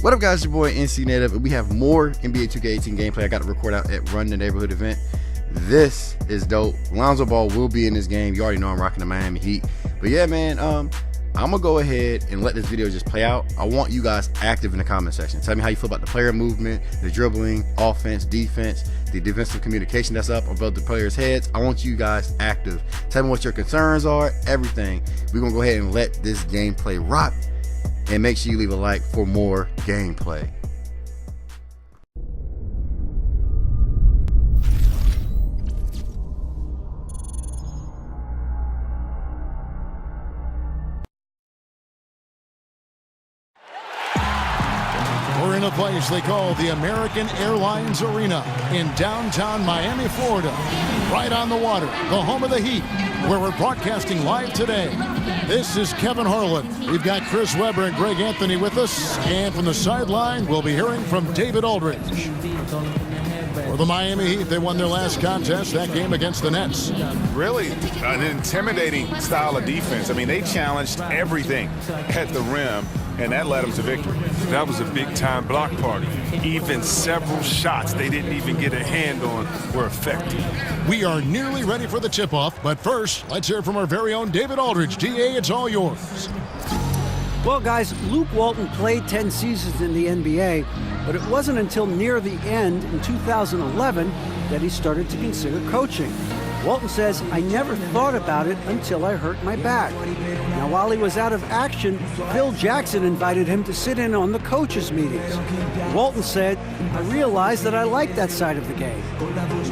What up, guys? It's your boy NC Native, and we have more NBA 2K18 gameplay I got to record out at Run the Neighborhood event. This is dope. Lonzo Ball will be in this game. You already know I'm rocking the Miami Heat. But yeah, man, I'm gonna go ahead and let this video just play out. I want you guys active in the comment section. Tell me how you feel about the player movement, the dribbling, offense, defense, the defensive communication that's up above the players' heads. I want you guys active. Tell me what your concerns are, everything. We're gonna go ahead and let this gameplay rock. And make sure you leave a like for more gameplay. We're in a place they call the American Airlines Arena in downtown Miami, Florida. Right on the water, the home of the Heat, where we're broadcasting live today. This is Kevin Harlan. We've got Chris Webber and Greg Anthony with us. And from the sideline, we'll be hearing from David Aldridge. For the Miami Heat, they won their last contest, that game against the Nets. Really an intimidating style of defense. I mean, they challenged everything at the rim, and that led them to victory. That was a big-time block party. Even several shots they didn't even get a hand on were effective. We are nearly ready for the tip-off, but first, let's hear from our very own David Aldridge. DA, it's all yours. Well, guys, Luke Walton played 10 seasons in the NBA, but it wasn't until near the end in 2011 that he started to consider coaching. Walton says, "I never thought about it until I hurt my back." Now, while he was out of action, Phil Jackson invited him to sit in on the coaches' meetings. Walton said, "I realized that I liked that side of the game."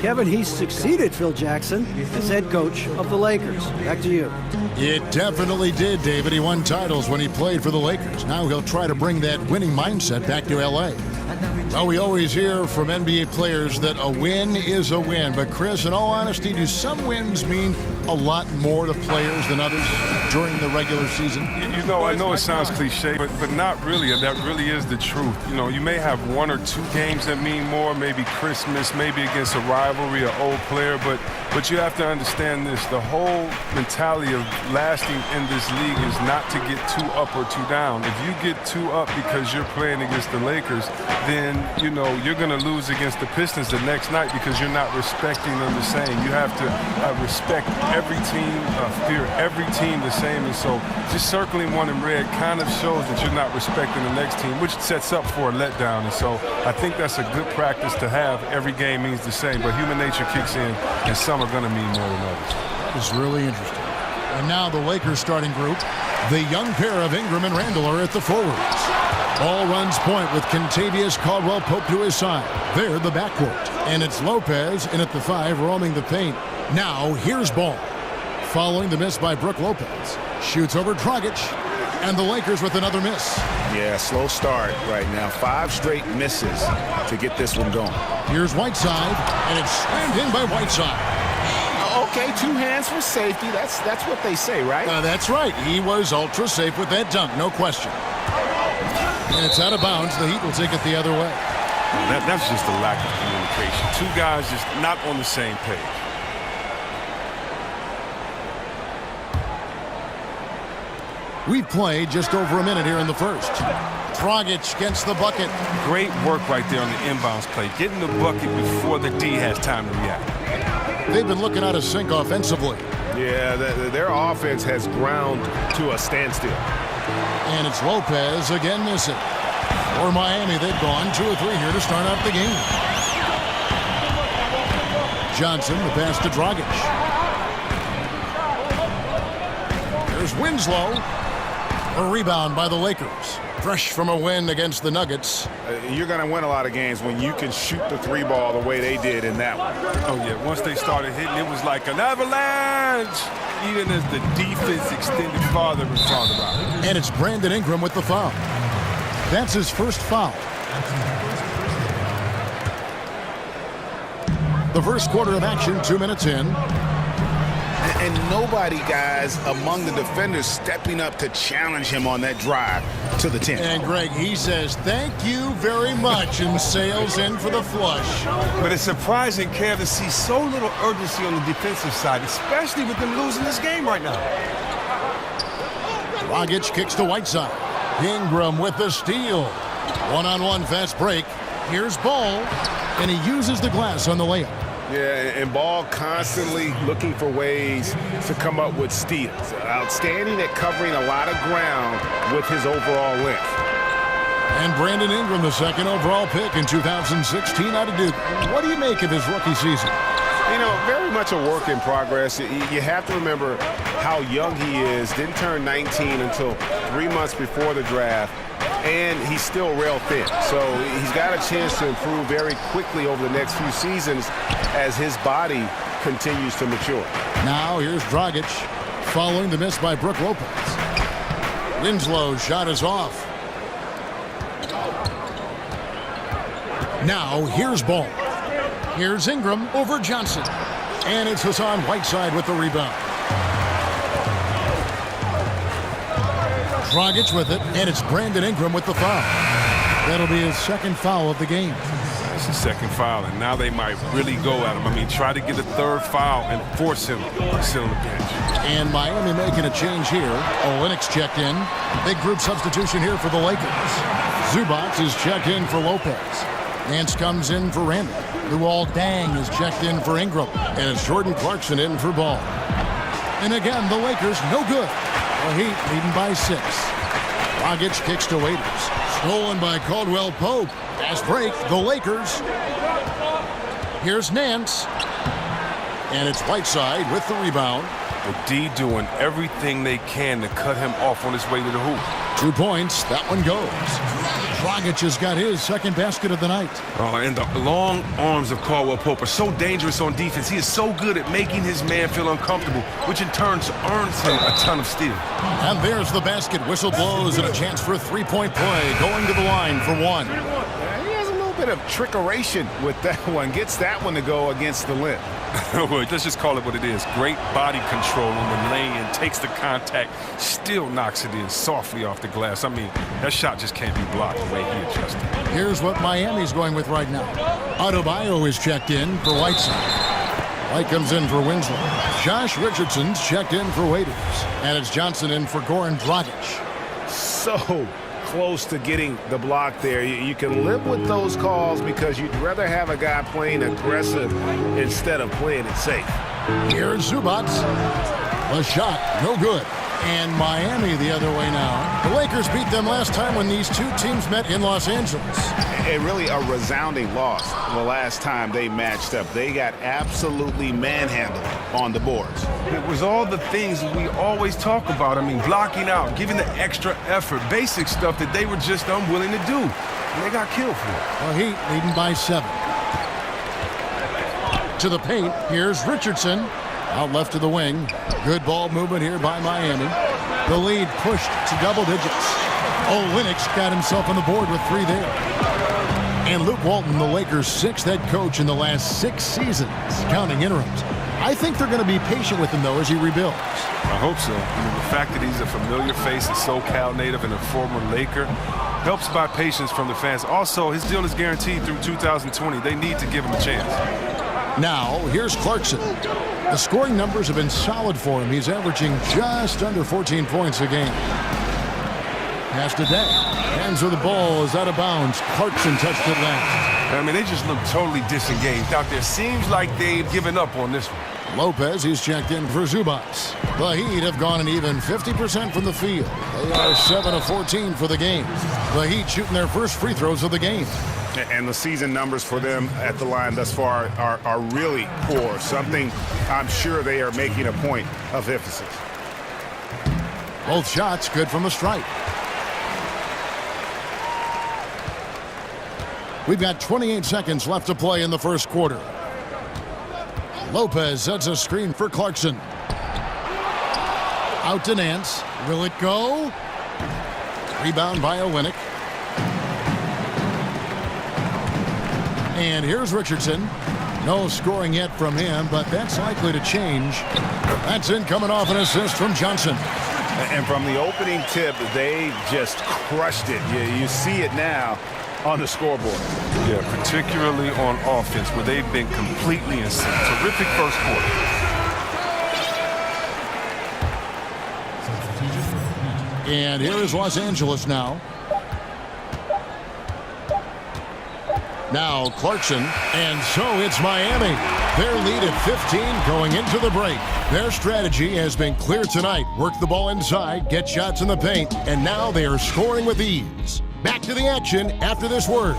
Kevin, he succeeded Phil Jackson as head coach of the Lakers. Back to you. It definitely did, David. He won titles when he played for the Lakers. Now he'll try to bring that winning mindset back to L.A. Well, we always hear from NBA players that a win is a win. But, Chris, in all honesty, do some wins mean a lot more to players than others during the regular season? You know, I know it sounds cliche, but not really. That really is the truth. You know, you may have one or two games that mean more, maybe Christmas, maybe against a rivalry, an old player, but you have to understand this. The whole mentality of lasting in this league is not to get too up or too down. If you get too up because you're playing against the Lakers, then, you know, you're going to lose against the Pistons the next night because you're not respecting them the same. You have to respect every team, fear every team the same. And so just circling one in red kind of shows that you're not respecting the next team, which sets up for a letdown. And so I think that's a good practice to have. Every game means the same, but human nature kicks in, and some are going to mean more than others. It's really interesting. And now the Lakers starting group. The young pair of Ingram and Randall are at the forwards. Ball runs point with Kentavious Caldwell-Pope to his side. They're the backcourt. And it's Lopez in at the 5, roaming the paint. Now here's Ball. Following the miss by Brook Lopez. Shoots over Dragic. And the Lakers with another miss. Yeah, slow start right now. 5 straight misses to get this one going. Here's Whiteside, and it's slammed in by Whiteside. Okay, 2 hands for safety. That's what they say, right? That's right. He was ultra safe with that dunk, no question. And it's out of bounds. The Heat will take it the other way. That's just a lack of communication. 2 guys just not on the same page. We've played just over a minute here in the first. Dragic gets the bucket. Great work right there on the inbounds play. Getting the bucket before the D has time to react. They've been looking out of sync offensively. Yeah, their offense has ground to a standstill. And it's Lopez again missing. For Miami, they've gone 2 or 3 here to start out the game. Johnson, the pass to Dragic. There's Winslow. A rebound by the Lakers. Fresh from a win against the Nuggets. You're going to win a lot of games when you can shoot the 3 ball the way they did in that one. Oh, yeah. Once they started hitting, it was like an avalanche. Even as the defense extended farther and farther out. And it's Brandon Ingram with the foul. That's his first foul. The first quarter of action, 2 minutes in. And nobody, guys, among the defenders stepping up to challenge him on that drive to the 10. And Greg, he says, thank you very much, and sails in for the flush. But it's surprising, Kev, to see so little urgency on the defensive side, especially with them losing this game right now. Dragic kicks to Whiteside. Ingram with the steal. One-on-one fast break. Here's Ball, and he uses the glass on the layup. Yeah, and Ball constantly looking for ways to come up with steals. Outstanding at covering a lot of ground with his overall length. And Brandon Ingram, the second overall pick in 2016 out of Duke. What do you make of his rookie season? You know, very much a work in progress. You have to remember how young he is. Didn't turn 19 until 3 months before the draft. And he's still rail thin. So he's got a chance to improve very quickly over the next few seasons as his body continues to mature. Now here's Dragic following the miss by Brook Lopez. Winslow's shot is off. Now here's Ball. Here's Ingram over Johnson. And it's Hassan Whiteside with the rebound. Dragic with it, and it's Brandon Ingram with the foul. That'll be his second foul of the game. That's his second foul, and now they might really go at him. I mean, try to get a third foul and force him to sit on the bench. And Miami making a change here. Olenek's checked in. Big group substitution here for the Lakers. Zubac is checked in for Lopez. Nance comes in for Randall. Luol Deng is checked in for Ingram. And it's Jordan Clarkson in for Ball. And again, the Lakers no good. The Heat leading by 6. Dragic kicks to Waiters. Stolen by Caldwell Pope. Fast break, the Lakers. Here's Nance. And it's Whiteside with the rebound. The D doing everything they can to cut him off on his way to the hoop. 2 points. That one goes. Dragic has got his second basket of the night. Oh, and the long arms of Caldwell Pope are so dangerous on defense. He is so good at making his man feel uncomfortable, which in turn earns him a ton of steals. And there's the basket. Whistle blows and a chance for a three-point play. Going to the line for one. He has a little bit of trickeration with that one. Gets that one to go against the limb. Let's just call it what it is. Great body control in the lane, takes the contact, still knocks it in softly off the glass. I mean, that shot just can't be blocked the way he adjusted. Here's what Miami's going with right now. Adebayo is checked in for Whiteside. White comes in for Winslow. Josh Richardson's checked in for Waiters. And it's Johnson in for Goran Dragic. So close to getting the block there. You can live with those calls because you'd rather have a guy playing aggressive instead of playing it safe. Here's Zubac. The shot, no good. And Miami the other way now. The Lakers beat them last time when these two teams met in Los Angeles. And really a resounding loss the last time they matched up. They got absolutely manhandled on the boards. It was all the things we always talk about. I mean, blocking out, giving the extra effort, basic stuff that they were just unwilling to do. And they got killed for it. The Heat leading by 7. To the paint, here's Richardson. Out left to the wing. Good ball movement here by Miami. The lead pushed to double digits. Olenek's got himself on the board with 3 there. And Luke Walton, the Lakers' 6th head coach in the last 6 seasons, counting interims. I think they're going to be patient with him, though, as he rebuilds. I hope so. I mean, the fact that he's a familiar face, a SoCal native, and a former Laker helps by patience from the fans. Also, his deal is guaranteed through 2020. They need to give him a chance. Now, here's Clarkson. The scoring numbers have been solid for him. He's averaging just under 14 points a game. Pass to Day. Hands with the ball is out of bounds. Clarkson touched it last. I mean, they just look totally disengaged out there. Seems like they've given up on this one. Lopez, he's checked in for Zubac. The Heat have gone an even 50% from the field. They are 7 of 14 for the game. The Heat shooting their first free throws of the game. And the season numbers for them at the line thus far are really poor. Something I'm sure they are making a point of emphasis. Both shots good from the stripe. We've got 28 seconds left to play in the first quarter. Lopez sets a screen for Clarkson. Out to Nance. Will it go? Rebound by Olynyk. And here's Richardson. No scoring yet from him, but that's likely to change. That's in coming off an assist from Johnson. And from the opening tip, they just crushed it. You see it now on the scoreboard. Yeah, particularly on offense, where they've been completely in sync. Terrific first quarter. And here is Los Angeles now. Now Clarkson, and so it's Miami. Their lead at 15 going into the break. Their strategy has been clear tonight. Work the ball inside, get shots in the paint, and now they are scoring with ease. Back to the action after this word.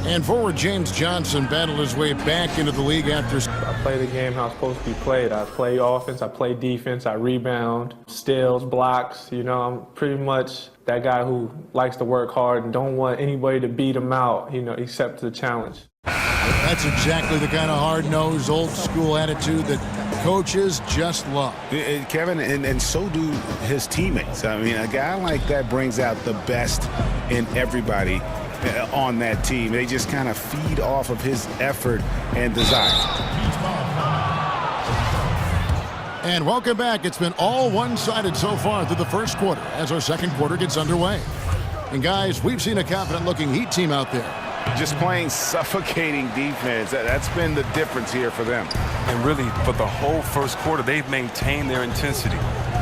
And forward James Johnson battled his way back into the league after... I play the game how it's supposed to be played. I play offense, I play defense, I rebound, steals, blocks. You know, I'm pretty much that guy who likes to work hard and don't want anybody to beat him out, you know, except the challenge. That's exactly the kind of hard-nosed, old-school attitude that coaches just love. Kevin, and so do his teammates. I mean, a guy like that brings out the best in everybody on that team. They just kind of feed off of his effort and desire. And welcome back. It's been all one-sided so far through the first quarter as our second quarter gets underway. And guys, we've seen a confident-looking Heat team out there. Just playing suffocating defense. That's been the difference here for them. And really, for the whole first quarter, they've maintained their intensity.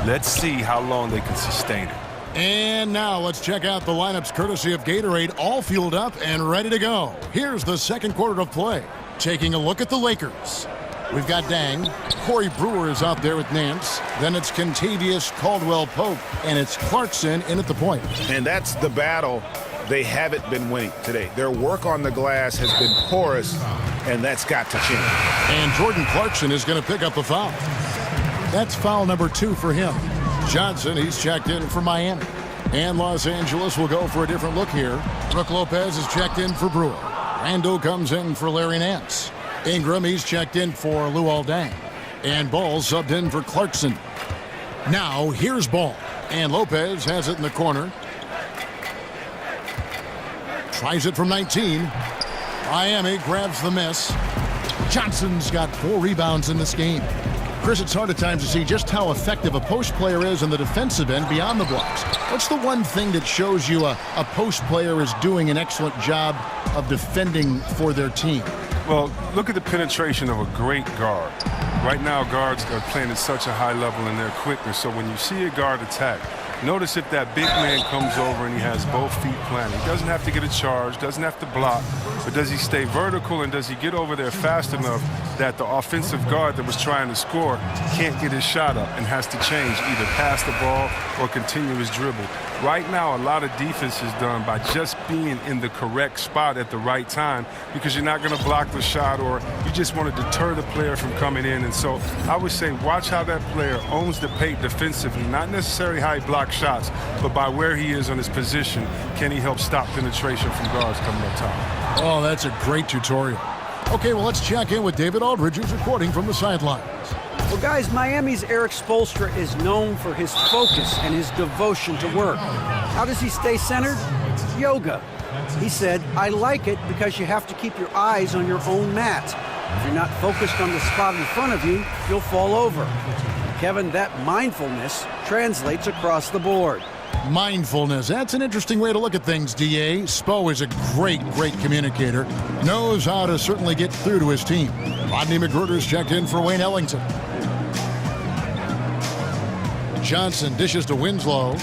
Let's see how long they can sustain it. And now let's check out the lineups courtesy of Gatorade, all fueled up and ready to go. Here's the second quarter of play. Taking a look at the Lakers. We've got Dang. Corey Brewer is out there with Nance. Then it's Kentavious Caldwell-Pope, and it's Clarkson in at the point. And that's the battle they haven't been winning today. Their work on the glass has been porous, and that's got to change. And Jordan Clarkson is going to pick up the foul. That's foul number 2 for him. Johnson, he's checked in for Miami. And Los Angeles will go for a different look here. Brook Lopez is checked in for Brewer. Randall comes in for Larry Nance. Ingram, he's checked in for Luol Deng. And Ball subbed in for Clarkson. Now, here's Ball. And Lopez has it in the corner. Tries it from 19. Miami grabs the miss. Johnson's got 4 rebounds in this game. Chris, it's hard at times to see just how effective a post player is on the defensive end beyond the blocks. What's the one thing that shows you a post player is doing an excellent job of defending for their team? Well, look at the penetration of a great guard. Right now, guards are playing at such a high level and they're quicker. So when you see a guard attack, notice if that big man comes over and he has both feet planted. He doesn't have to get a charge, doesn't have to block, but does he stay vertical and does he get over there fast enough that the offensive guard that was trying to score can't get his shot up and has to change, either pass the ball or continue his dribble. Right now, a lot of defense is done by just being in the correct spot at the right time because you're not going to block the shot or you just want to deter the player from coming in. And so I would say watch how that player owns the paint defensively, not necessarily how he blocks shots, but by where he is on his position, can he help stop penetration from guards coming up top? Oh, that's a great tutorial. Okay, well, let's check in with David Aldridge, who's reporting from the sidelines. Well, guys, Miami's Eric Spoelstra is known for his focus and his devotion to work. How does he stay centered? Yoga. He said, I like it because you have to keep your eyes on your own mat. If you're not focused on the spot in front of you, you'll fall over. Kevin, that mindfulness translates across the board. Mindfulness. That's an interesting way to look at things, D.A. Spo is a great communicator. Knows how to certainly get through to his team. Rodney McGruder's checked in for Wayne Ellington. Johnson dishes to Winslow.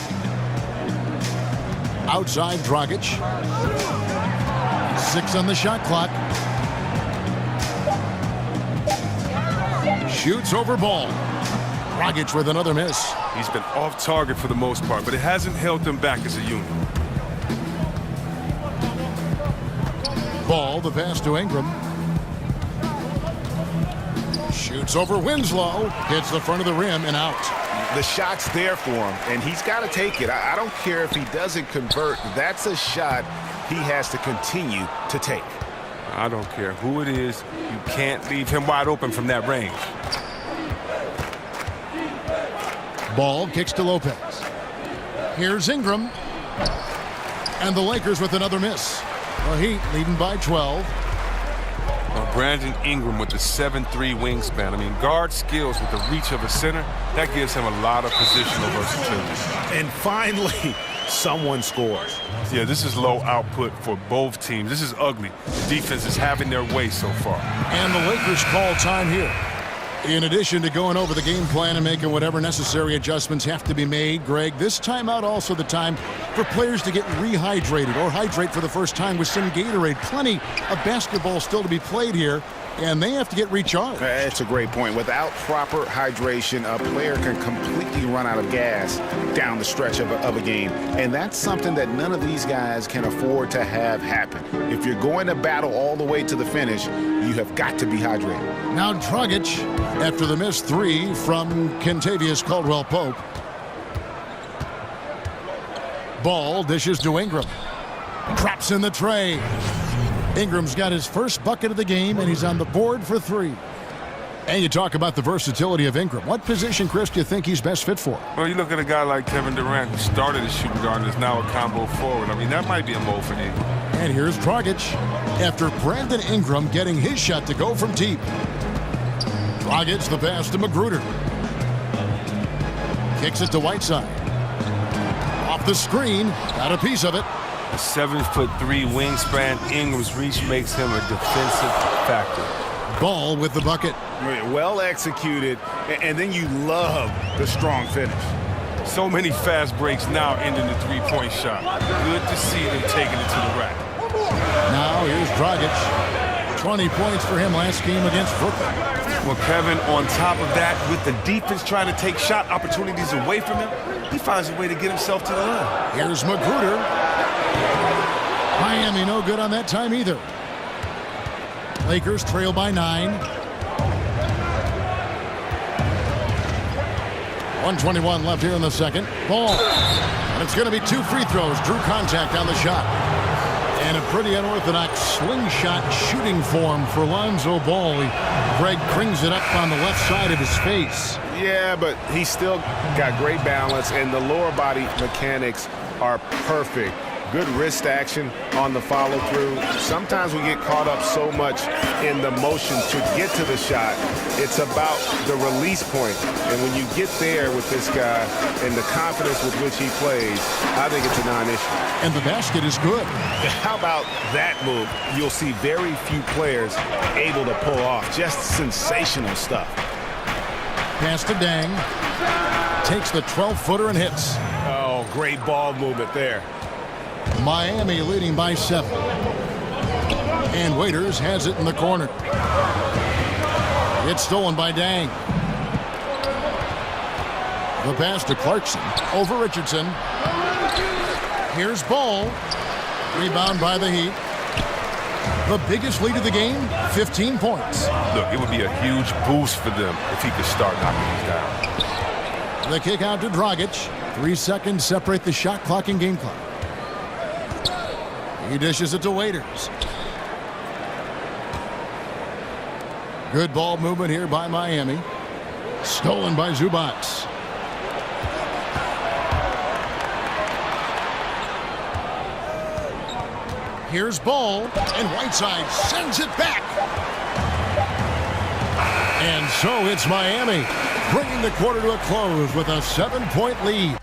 Outside Dragic. 6 on the shot clock. Shoots over Ball. Dragic with another miss. He's been off target for the most part, but it hasn't held them back as a unit. Ball, the pass to Ingram. Shoots over Winslow. Hits the front of the rim and out. The shot's there for him, and he's got to take it. I don't care if he doesn't convert. That's a shot he has to continue to take. I don't care who it is. You can't leave him wide open from that range. Ball kicks to Lopez. Here's Ingram. And the Lakers with another miss. The Heat leading by 12. Brandon Ingram with the 7'3" wingspan. I mean, guard skills with the reach of a center, that gives him a lot of positional versatility. And finally, someone scores. Yeah, this is low output for both teams. This is ugly. The defense is having their way so far. And the Lakers call time here. In addition to going over the game plan and making whatever necessary adjustments have to be made, Greg, this timeout also the time for players to get rehydrated or hydrate for the first time with some Gatorade. Plenty of basketball still to be played here, and they have to get recharged. That's a great point. Without proper hydration, a player can completely run out of gas down the stretch of a game. And that's something that none of these guys can afford to have happen. If you're going to battle all the way to the finish, you have got to be hydrated. Now Dragic, after the missed three from Kentavious Caldwell-Pope. Ball dishes to Ingram. Traps in the tray. Ingram's got his first bucket of the game, and he's on the board for three. And you talk about the versatility of Ingram. What position, Chris, do you think he's best fit for? Well, you look at a guy like Kevin Durant, who started as shooting guard and is now a combo forward. I mean, that might be a mold for Ingram. And here's Dragic after Brandon Ingram getting his shot to go from deep. Dragic the pass to Magruder. Kicks it to Whiteside. Off the screen, got a piece of it. A 7'3" wingspan, Ingram's reach makes him a defensive factor. Ball with the bucket. Well executed, and then you love the strong finish. So many fast breaks now ending the three-point shot. Good to see them taking it to the rack. Now here's Dragic. 20 points for him last game against Brooklyn. Well, Kevin, on top of that, with the defense trying to take shot opportunities away from him, he finds a way to get himself to the line. Here's Magruder. Miami no good on that time either. Lakers trail by 9. 1:21 left here in the second. Ball. And it's going to be 2 free throws. Drew contact on the shot. And a pretty unorthodox slingshot shooting form for Lonzo Ball. Greg brings it up on the left side of his face. Yeah, but he's still got great balance, and the lower body mechanics are perfect. Good wrist action on the follow-through. Sometimes we get caught up so much in the motion to get to the shot. It's about the release point. And when you get there with this guy and the confidence with which he plays, I think it's a non-issue. And the basket is good. How about that move? You'll see very few players able to pull off. Just sensational stuff. Pass to Dang. Takes the 12-footer and hits. Oh, great ball movement there. Miami leading by 7. And Waiters has it in the corner. It's stolen by Dang. The pass to Clarkson over Richardson. Here's Ball. Rebound by the Heat. The biggest lead of the game, 15 points. Look, it would be a huge boost for them if he could start knocking these down. The kick out to Dragic. 3 seconds separate the shot clock and game clock. He dishes it to Waiters. Good ball movement here by Miami. Stolen by Zubac. Here's Ball, and Whiteside sends it back. And so it's Miami, bringing the quarter to a close with a 7-point lead.